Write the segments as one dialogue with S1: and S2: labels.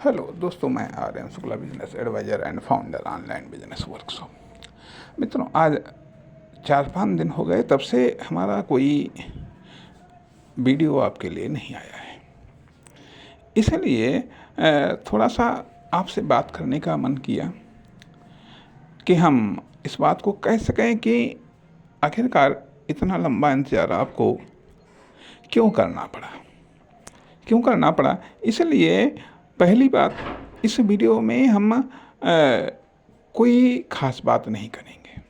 S1: Hello दोस्तों, मैं Aryan Shukla, business adviser and founder online business workshop. मित्रों, आज 4-5 दिन हो गए तब से हमारा कोई वीडियो आपके लिए नहीं आया है। इसलिए थोड़ा सा आपसे बात करने का मन किया कि हम इस बात को कह सकें कि आखिरकार इतना लंबा इंतज़ार आपको क्यों करना पड़ा। इसलिए पहली बात, इस वीडियो में हम कोई ख़ास बात नहीं करेंगे,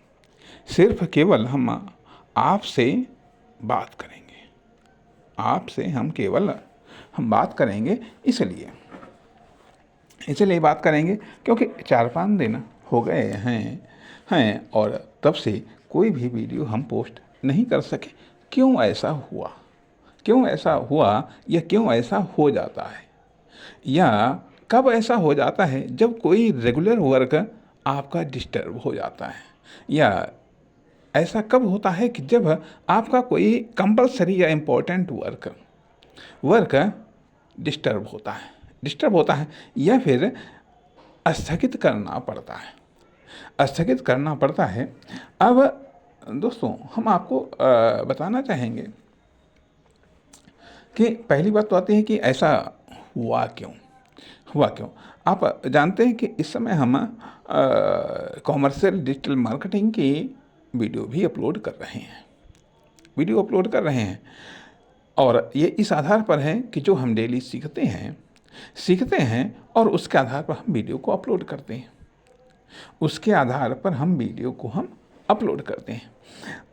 S1: सिर्फ केवल हम आपसे बात करेंगे। हम बात करेंगे इसलिए बात करेंगे क्योंकि 4-5 दिन हो गए हैं और तब से कोई भी वीडियो हम पोस्ट नहीं कर सके। क्यों ऐसा हुआ या क्यों ऐसा हो जाता है, या कब ऐसा हो जाता है जब कोई रेगुलर वर्क आपका डिस्टर्ब हो जाता है, या ऐसा कब होता है कि जब आपका कोई कंपलसरी या इम्पोर्टेंट वर्क डिस्टर्ब होता है या फिर स्थगित करना पड़ता है। अब दोस्तों, हम आपको बताना चाहेंगे कि पहली बात तो आती है कि ऐसा हुआ क्यों। आप जानते हैं कि इस समय हम कॉमर्शियल डिजिटल मार्केटिंग की वीडियो भी अपलोड कर रहे हैं और ये इस आधार पर है कि जो हम डेली सीखते हैं और उसके आधार पर हम वीडियो को अपलोड करते हैं।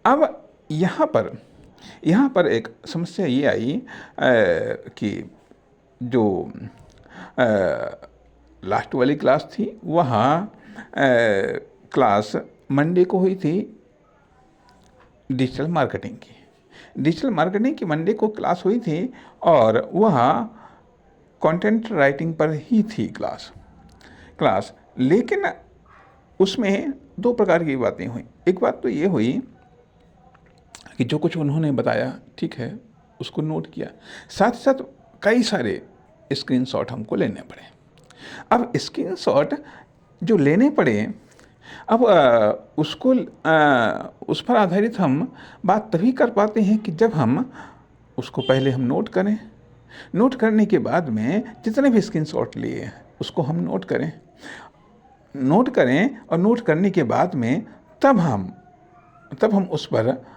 S1: अब यहाँ पर एक समस्या ये आई कि जो लास्ट वाली क्लास थी, वहाँ क्लास मंडे को हुई थी डिजिटल मार्केटिंग की मंडे को क्लास हुई थी और वहाँ कंटेंट राइटिंग पर ही थी क्लास। लेकिन उसमें दो प्रकार की बातें हुई। एक बात तो ये हुई कि जो कुछ उन्होंने बताया, ठीक है, उसको नोट किया, साथ ही साथ कई सारे स्क्रीनशॉट हमको लेने पड़े। अब स्क्रीनशॉट जो लेने पड़े, अब उस पर आधारित हम बात तभी कर पाते हैं कि जब हम उसको पहले हम नोट करने के बाद में जितने भी स्क्रीनशॉट लिए उसको हम नोट करें और नोट करने के बाद में तब हम उस पर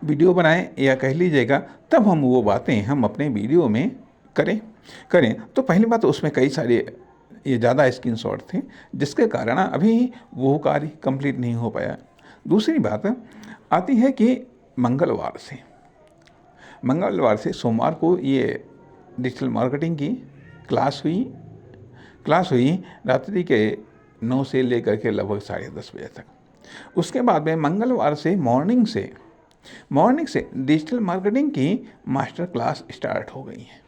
S1: वीडियो बनाएं, या कह लीजिएगा तब हम वो बातें हम अपने वीडियो में करें। तो पहली बात तो उसमें कई सारे ये ज़्यादा स्क्रीनशॉट थे जिसके कारण अभी वो कार्य कंप्लीट नहीं हो पाया। दूसरी बात आती है कि मंगलवार से सोमवार को ये डिजिटल मार्केटिंग की क्लास हुई रात्रि के 9 से लेकर के लगभग 10:30 बजे तक। उसके बाद में मंगलवार से मॉर्निंग से डिजिटल मार्केटिंग की मास्टर क्लास स्टार्ट हो गई है।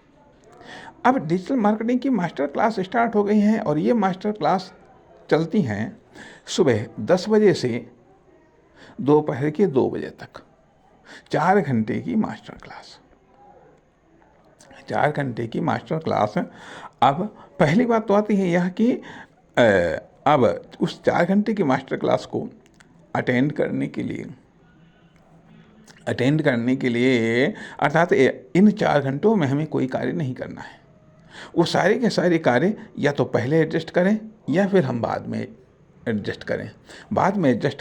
S1: अब डिजिटल मार्केटिंग की मास्टर क्लास स्टार्ट हो गई हैं और ये मास्टर क्लास चलती हैं सुबह 10 बजे से दोपहर के 2 बजे तक। 4 घंटे की मास्टर क्लास। अब पहली बात तो आती है यह कि अब उस 4 घंटे की मास्टर क्लास को अटेंड करने के लिए अर्थात इन 4 घंटों में हमें कोई कार्य नहीं करना है। वो सारे के सारे कार्य या तो पहले एडजस्ट करें या फिर हम बाद में एडजस्ट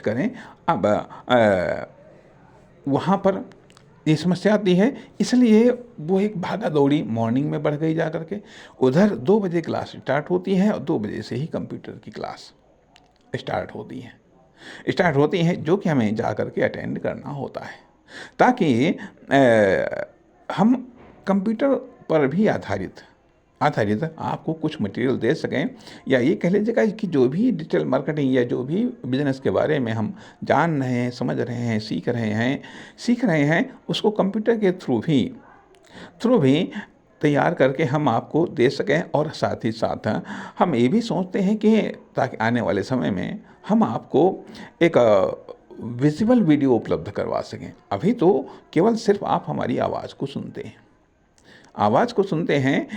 S1: करें। अब वहाँ पर ये समस्या आती है, इसलिए वो एक भागा दौड़ी मॉर्निंग में बढ़ गई जा करके। उधर 2 बजे क्लास स्टार्ट होती है और 2 बजे से ही कंप्यूटर की क्लास स्टार्ट होती हैं जो कि हमें जा करके अटेंड करना होता है, ताकि हम कंप्यूटर पर भी आधारित आपको कुछ मटेरियल दे सकें, या ये कह लीजिएगा कि जो भी डिजिटल मार्केटिंग या जो भी बिजनेस के बारे में हम जान रहे हैं, समझ रहे हैं, सीख रहे हैं उसको कंप्यूटर के थ्रू भी तैयार करके हम आपको दे सकें। और साथ ही साथ हम ये भी सोचते हैं कि ताकि आने वाले समय में हम आपको एक विजिबल वीडियो उपलब्ध करवा सकें। अभी तो केवल सिर्फ आप हमारी आवाज़ को सुनते हैं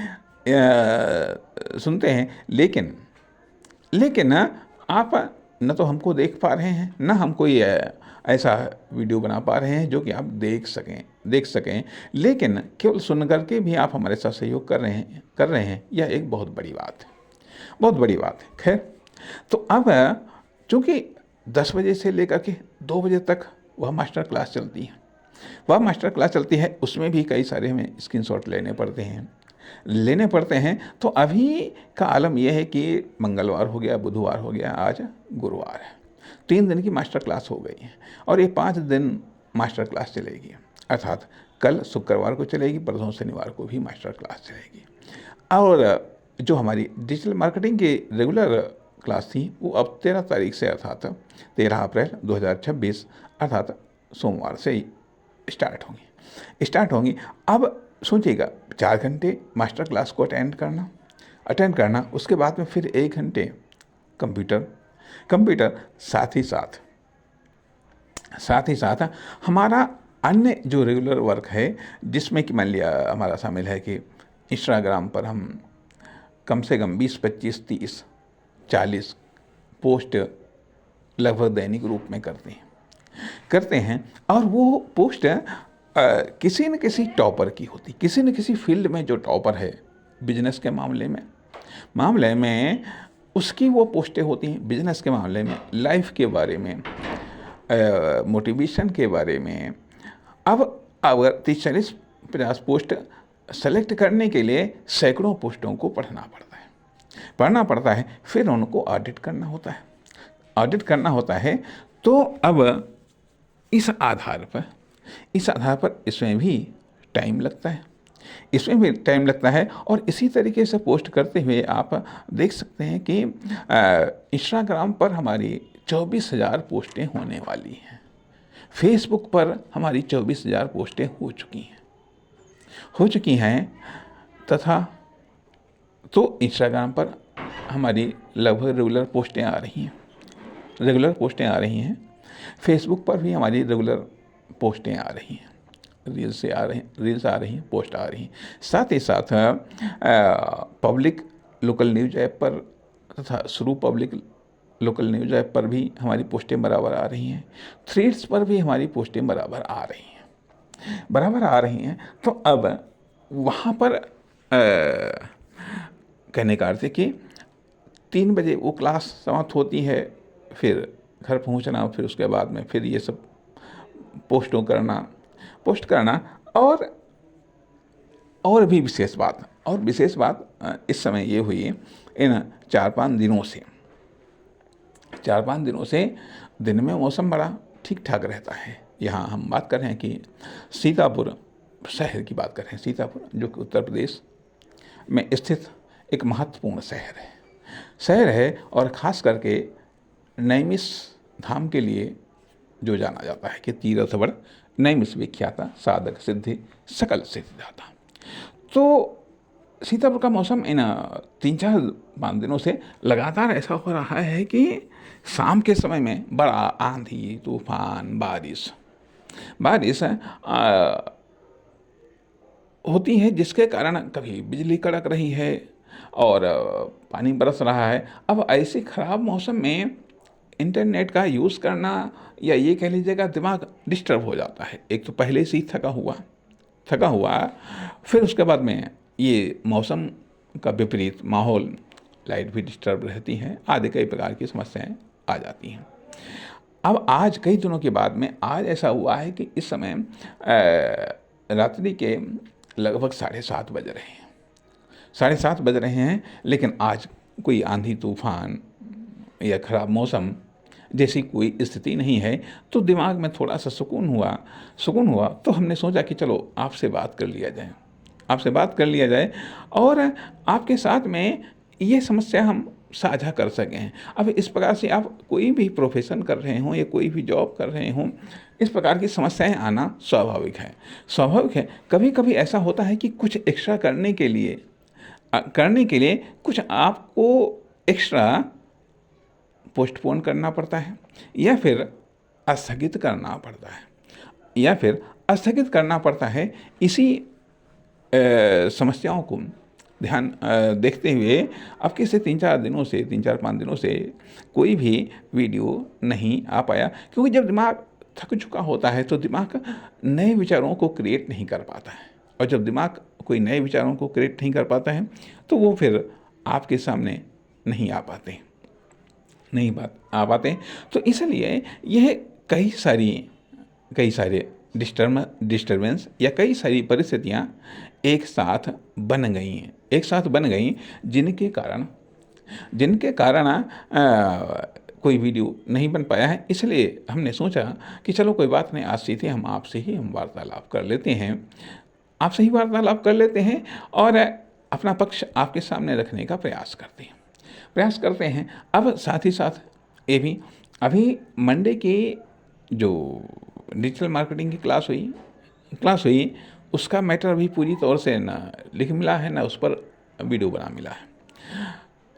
S1: सुनते हैं, लेकिन लेकिन आप न तो हमको देख पा रहे हैं, न हम कोई ऐसा वीडियो बना पा रहे हैं जो कि आप देख सकें, लेकिन केवल सुन कर के भी आप हमारे साथ सहयोग कर रहे हैं, यह एक बहुत बड़ी बात है, बहुत बड़ी बात है। खैर, तो अब चूँकि 10 बजे से लेकर के 2 बजे तक वह मास्टर क्लास चलती है, उसमें भी कई सारे हमें स्क्रीनशॉट लेने पड़ते हैं। तो अभी का आलम यह है कि मंगलवार हो गया, बुधवार हो गया, आज गुरुवार है, 3 दिन की मास्टर क्लास हो गई है और ये 5 दिन मास्टर क्लास चलेगी। अर्थात कल शुक्रवार को चलेगी, परसों शनिवार को भी मास्टर क्लास चलेगी। और जो हमारी डिजिटल मार्केटिंग की रेगुलर क्लास थी वो अब 13 तारीख से, अर्थात 13 अप्रैल 2026 अर्थात सोमवार से ही स्टार्ट होंगी। अब सोचिएगा, 4 घंटे मास्टर क्लास को अटेंड करना, उसके बाद में फिर 1 घंटे कंप्यूटर, साथ ही साथ हमारा अन्य जो रेगुलर वर्क है, जिसमें कि मान लिया हमारा शामिल है कि इंस्टाग्राम पर हम कम से कम 20, 25, 30, 40 पोस्ट लगभग दैनिक रूप में करते हैं और वो पोस्ट किसी न किसी टॉपर की होती, किसी न किसी फील्ड में जो टॉपर है बिजनेस के मामले में उसकी वो पोस्टें होती हैं। बिजनेस के मामले में, लाइफ के बारे में, मोटिवेशन के बारे में। अब अगर 30, 40, 50 पोस्ट सेलेक्ट करने के लिए सैकड़ों पोस्टों को पढ़ना पड़ता है, फिर उनको ऑडिट करना होता है। तो अब इस आधार पर इसमें भी टाइम लगता है और इसी तरीके से पोस्ट करते हुए आप देख सकते हैं कि इंस्टाग्राम पर हमारी 24,000 पोस्टें होने वाली हैं, फेसबुक पर हमारी 24,000 पोस्टें हो चुकी हैं तथा तो इंस्टाग्राम पर हमारी लगभग रेगुलर पोस्टें आ रही हैं, फेसबुक पर भी हमारी रेगुलर पोस्टें आ रही हैं, रील्स आ रही हैं, पोस्ट आ रही हैं। साथ ही साथ पब्लिक लोकल न्यूज़ ऐप पर तथा शुरू पब्लिक लोकल न्यूज़ ऐप पर भी हमारी पोस्टें बराबर आ रही हैं, थ्रेड्स पर भी हमारी पोस्टें बराबर आ रही हैं। तो अब वहाँ पर कहने का अर्थ है कि 3 बजे वो क्लास समाप्त होती है, फिर घर पहुँचना, फिर उसके बाद में फिर ये सब पोस्ट करना और भी विशेष बात इस समय ये हुई इन 4-5 दिनों से दिन में मौसम बड़ा ठीक ठाक रहता है। यहाँ हम बात कर रहे हैं कि सीतापुर शहर की बात कर रहे हैं, सीतापुर जो कि उत्तर प्रदेश में स्थित एक महत्वपूर्ण शहर है और ख़ास करके नैमिष धाम के लिए जो जाना जाता है कि तीर्थवर नैमिष विख्याता साधक सिद्धि सकल सिद्धिदाता। तो सीतापुर का मौसम इन 3-4-5 दिनों से लगातार ऐसा हो रहा है कि शाम के समय में बड़ा आंधी, तूफान, बारिश होती है, जिसके कारण कभी बिजली कड़क रही है और पानी बरस रहा है। अब ऐसे ख़राब मौसम में इंटरनेट का यूज़ करना, या ये कह लीजिएगा दिमाग डिस्टर्ब हो जाता है। एक तो पहले से ही थका हुआ, फिर उसके बाद में ये मौसम का विपरीत माहौल, लाइट भी डिस्टर्ब रहती है, आदि कई प्रकार की समस्याएं आ जाती हैं। अब आज कई दिनों के बाद में आज ऐसा हुआ है कि इस समय रात्रि के लगभग 7:30 बज रहे हैं, लेकिन आज कोई आंधी तूफान या ख़राब मौसम जैसी कोई स्थिति नहीं है। तो दिमाग में थोड़ा सा सुकून हुआ तो हमने सोचा कि चलो आपसे बात कर लिया जाए और आपके साथ में ये समस्या हम साझा कर सकें। अब इस प्रकार से आप कोई भी प्रोफेशन कर रहे हों या कोई भी जॉब कर रहे हों, इस प्रकार की समस्याएं आना स्वाभाविक है। कभी कभी ऐसा होता है कि कुछ एक्स्ट्रा करने के लिए कुछ आपको एक्स्ट्रा पोस्टपोन करना पड़ता है या फिर स्थगित करना पड़ता है। इसी समस्याओं को ध्यान देखते हुए आपके से 3-4 दिनों से कोई भी वीडियो नहीं आ पाया, क्योंकि जब दिमाग थक चुका होता है तो दिमाग नए विचारों को क्रिएट नहीं कर पाता है, और जब दिमाग कोई नए विचारों को क्रिएट नहीं कर पाता है तो वो फिर आपके सामने नहीं आ पाते, नहीं बात आ पाते। तो इसलिए यह कई सारे डिस्टर्बेंस या कई सारी परिस्थितियाँ एक साथ बन गई, जिनके कारण कोई वीडियो नहीं बन पाया है। इसलिए हमने सोचा कि चलो कोई बात नहीं, आज से थे हम आपसे ही हम वार्तालाप कर लेते हैं, आपसे ही वार्तालाप कर लेते हैं और अपना पक्ष आपके सामने रखने का प्रयास करते हैं। अब साथ ही साथ ये भी अभी मंडे की जो डिजिटल मार्केटिंग की क्लास हुई उसका मैटर अभी पूरी तौर से ना लिख मिला है, ना उस पर वीडियो बना मिला है।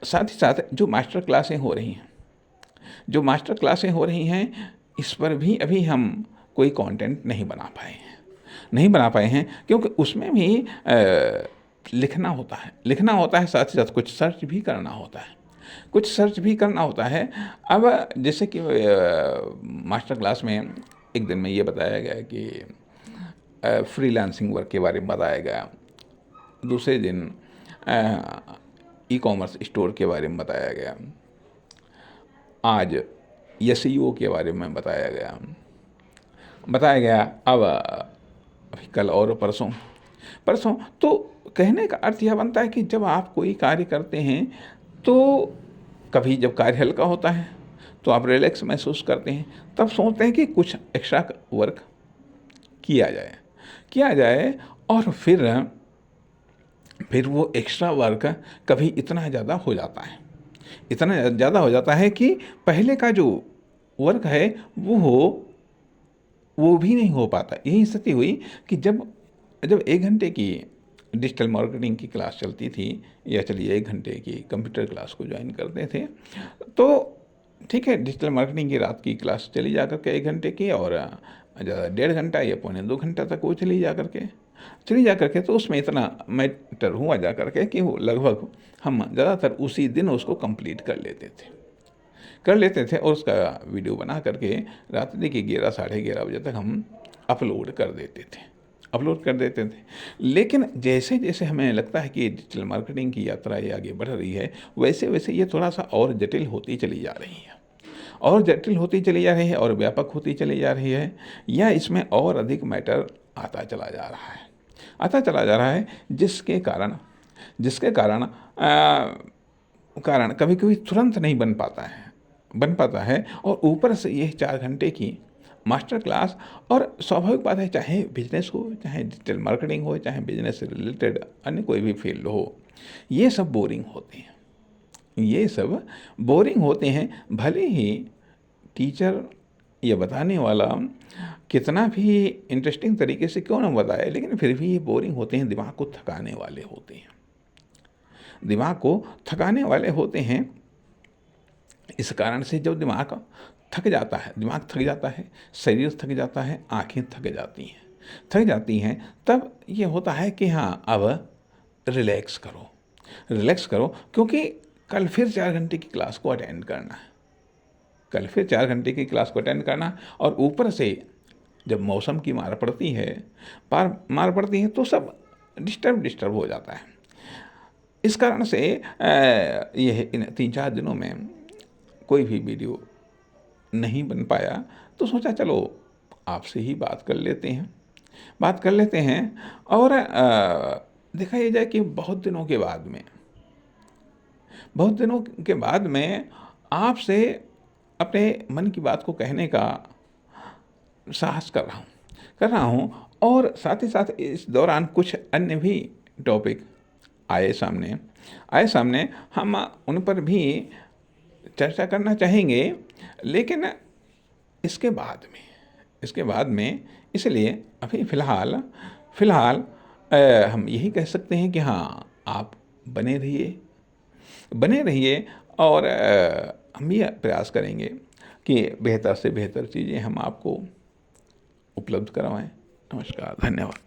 S1: साथ ही साथ जो मास्टर क्लासें हो रही हैं इस पर भी अभी हम कोई कंटेंट नहीं बना पाए हैं, क्योंकि उसमें भी लिखना होता है, साथ ही साथ कुछ सर्च भी करना होता है। अब जैसे कि मास्टर क्लास में एक दिन में ये बताया गया कि फ्रीलांसिंग वर्क के बारे में बताया गया, दूसरे दिन ई कॉमर्स स्टोर के बारे में बताया गया, आज एसईओ के बारे में बताया गया। अब अभी कल और परसों तो कहने का अर्थ यह बनता है कि जब आप कोई कार्य करते हैं तो कभी जब कार्य हल्का होता है तो आप रिलैक्स महसूस करते हैं, तब सोचते हैं कि कुछ एक्स्ट्रा वर्क किया जाए और फिर वो एक्स्ट्रा वर्क कभी इतना ज़्यादा हो जाता है कि पहले का जो वर्क है वो भी नहीं हो पाता। यही स्थिति हुई कि जब 1 घंटे की डिजिटल मार्केटिंग की क्लास चलती थी, या चलिए 1 घंटे की कंप्यूटर क्लास को ज्वाइन करते थे, तो ठीक है, डिजिटल मार्केटिंग की रात की क्लास चली जा करके 1 घंटे की, और ज़्यादा 1.5 घंटा या 1.25 घंटा तक वो चली जा करके तो उसमें इतना मैटर हुआ जा करके कि वो लगभग हम ज़्यादातर उसी दिन उसको कंप्लीट कर लेते थे और उसका वीडियो बना करके रात देखिए 11-11:30 बजे तक हम अपलोड कर देते थे। लेकिन जैसे जैसे हमें लगता है कि डिजिटल मार्केटिंग की यात्रा ये आगे बढ़ रही है, वैसे वैसे ये थोड़ा सा और जटिल होती चली जा रही है और व्यापक होती चली जा रही है, या इसमें और अधिक मैटर आता चला जा रहा है, जिसके कारण कभी कभी तुरंत नहीं बन पाता है और ऊपर से ये 4 घंटे की मास्टर क्लास, और स्वाभाविक बात है, चाहे बिजनेस हो, चाहे डिजिटल मार्केटिंग हो, चाहे बिजनेस से रिलेटेड अन्य कोई भी फील्ड हो, ये सब बोरिंग होते हैं। भले ही टीचर ये बताने वाला कितना भी इंटरेस्टिंग तरीके से क्यों ना बताए, लेकिन फिर भी ये बोरिंग होते हैं, दिमाग को थकाने वाले होते हैं। इस कारण से जब दिमाग थक जाता है, शरीर थक जाता है, आंखें थक जाती हैं, तब ये होता है कि हाँ, अब रिलैक्स करो, क्योंकि कल फिर 4 घंटे की क्लास को अटेंड करना और ऊपर से जब मौसम की मार पड़ती है तो सब डिस्टर्ब हो जाता है। इस कारण से यह इन 3-4 दिनों में कोई भी वीडियो नहीं बन पाया, तो सोचा चलो आपसे ही बात कर लेते हैं और देखा ये जाए कि बहुत दिनों के बाद में आपसे अपने मन की बात को कहने का साहस कर रहा हूँ और साथ ही साथ इस दौरान कुछ अन्य भी टॉपिक आए सामने, हम उन पर भी चर्चा करना चाहेंगे, लेकिन इसके बाद में इसलिए अभी फ़िलहाल हम यही कह सकते हैं कि हाँ, आप बने रहिए और हम ये प्रयास करेंगे कि बेहतर से बेहतर चीज़ें हम आपको उपलब्ध करवाएं। नमस्कार, धन्यवाद।